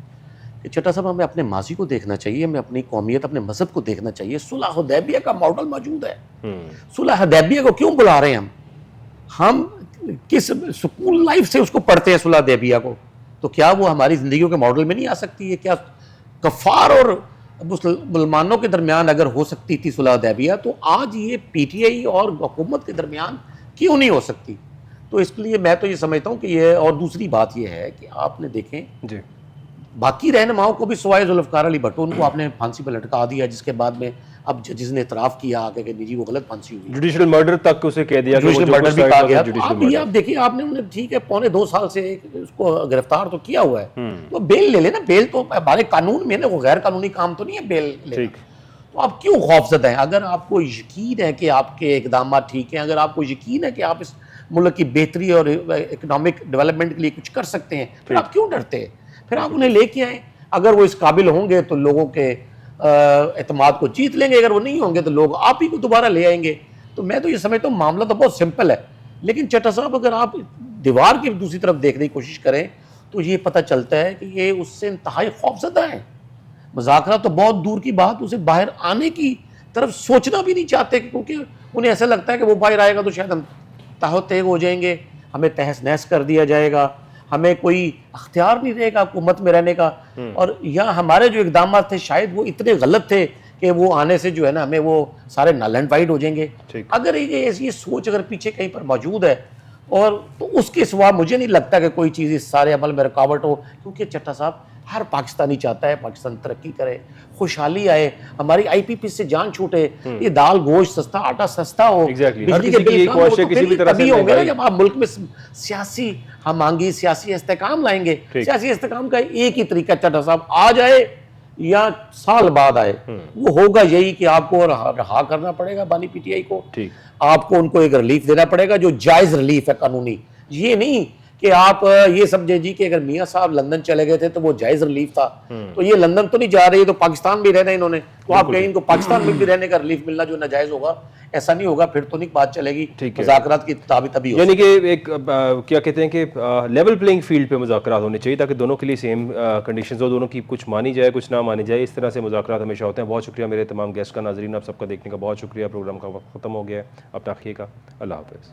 کہ چٹا صاحب ہمیں اپنے ماضی کو دیکھنا چاہیے, ہمیں اپنی قومیت, اپنے مذہب کو دیکھنا چاہیے. صلح حدیبیہ کا ماڈل موجود ہے. صلح حدیبیہ کو کیوں بلا رہے ہیں ہم کس سکول لائف سے اس کو پڑھتے ہیں صلح حدیبیہ کو, تو کیا وہ ہماری زندگیوں کے ماڈل میں نہیں آ سکتی ہے؟ کیا کفار اور مسلمانوں کے درمیان اگر ہو سکتی تھی صلح حدیبیہ تو آج یہ پی ٹی آئی اور حکومت کے درمیان کیوں نہیں ہو سکتی؟ تو اس کے لیے میں تو یہ سمجھتا ہوں کہ یہ، اور دوسری بات یہ ہے کہ آپ نے دیکھیں جی باقی رہنماؤں کو بھی سوائے ذوالفقار علی بھٹو ان کو آپ نے پھانسی پہ لٹکا دیا، جس کے بعد میں اب جس نے اعتراف کیا آگے کہ جی وہ غلط پھانسی ہوئی، جوڈیشل مرڈر تک اسے کہہ دیا کہ وہ جوڈیشل جو مرڈر کچھ بھی سائڈ کہا تھا گیا۔ جوڈیشل اب یہ مرڈر آپ دیکھیے، آپ نے انہیں ٹھیک ہے 2.25 سال سے اس کو گرفتار تو کیا ہوا ہے، تو بیل لے لینا، بیل تو ہمارے قانون میں نا، وہ غیر قانونی کام تو نہیں ہے بیل لینا۔ ٹھیک، تو آپ کیوں خوفزدہ ہیں؟ اگر آپ کو یقین ہے کہ آپ کے اقدامات ٹھیک ہیں، اگر آپ کو یقین ہے کہ آپ اس ملک کی بہتری اور اکنامک ڈیولپمنٹ کے لیے کچھ کر سکتے ہیں، پھر آپ کیوں ڈرتے ہیں؟ پھر آپ انہیں لے کے آئیں، اگر وہ اس قابل ہوں گے تو لوگوں کے اعتماد کو جیت لیں گے، اگر وہ نہیں ہوں گے تو لوگ آپ ہی کو دوبارہ لے آئیں گے۔ تو میں تو یہ سمجھتا ہوں معاملہ تو بہت سمپل ہے، لیکن چٹا صاحب اگر آپ دیوار کی دوسری طرف دیکھنے کی کوشش کریں تو یہ پتہ چلتا ہے کہ یہ اس سے انتہائی خوفزدہ ہیں۔ مذاکرات تو بہت دور کی بات، اسے باہر آنے کی طرف سوچنا بھی نہیں چاہتے، کیونکہ انہیں ایسا لگتا ہے کہ وہ باہر آئے گا تو شاید ہم تاہو تیگ ہو جائیں گے، ہمیں تہس نہس کر دیا جائے گا، ہمیں کوئی اختیار نہیں رہے گا حکومت میں رہنے کا، اور یا ہمارے جو اقدامات تھے شاید وہ اتنے غلط تھے کہ وہ آنے سے جو ہے نا ہمیں وہ سارے نل اینڈ وائڈ ہو جائیں گے۔ اگر یہ سوچ اگر پیچھے کہیں پر موجود ہے، اور تو اس کے سوا مجھے نہیں لگتا کہ کوئی چیز اس سارے عمل میں رکاوٹ ہو، کیونکہ چٹا صاحب ہر پاکستانی چاہتا ہے پاکستان ترقی کرے، خوشحالی آئے، ہماری آئی پی پی سے جان چھوٹے، یہ دال گوشت سستا، آٹا سستا ہو، بجلی کے بل کم ہو، تو پھر تبھی ہوں گے نا جب آپ ملک میں سیاسی ہم آہنگی، سیاسی استحکام لائیں گے۔ سیاسی استحکام کا ایک ہی طریقہ چٹا صاحب، آ جائے یا سال بعد آئے، وہ ہوگا یہی کہ آپ کو رہا کرنا پڑے گا بانی پی ٹی آئی کو، آپ کو ان کو ایک ریلیف دینا پڑے گا جو جائز ریلیف ہے قانونی، یہ نہیں کہ آپ یہ سمجھے جی کہ اگر میاں صاحب لندن چلے گئے تھے تو وہ جائز ریلیف تھا، تو یہ لندن تو نہیں جا رہے، تو پاکستان بھی رہنا انہوں نے، تو آپ کہیں ان کو پاکستان میں بھی رہنے کا ریلیف ملنا جو ناجائز ہوگا، ایسا نہیں ہوگا، پھر تو نہیں بات چلے گی، مذاکرات کی تبھی ہو یعنی کہ ایک کیا کہتے ہیں کہ لیول پلینگ فیلڈ پہ مذاکرات ہونے چاہیے تاکہ دونوں کے لیے سیم کنڈیشنز ہو، دونوں کی کچھ مانی جائے کچھ نہ مانی جائے، اس طرح سے مذاکرات ہمیشہ ہوتے ہیں۔ بہت شکریہ میرے تمام گیسٹ کا، ناظرین آپ سب کا دیکھنے کا بہت شکریہ، پروگرام کا وقت ختم ہو گیا ہے، اپنا رکھیے گا، اللہ حافظ۔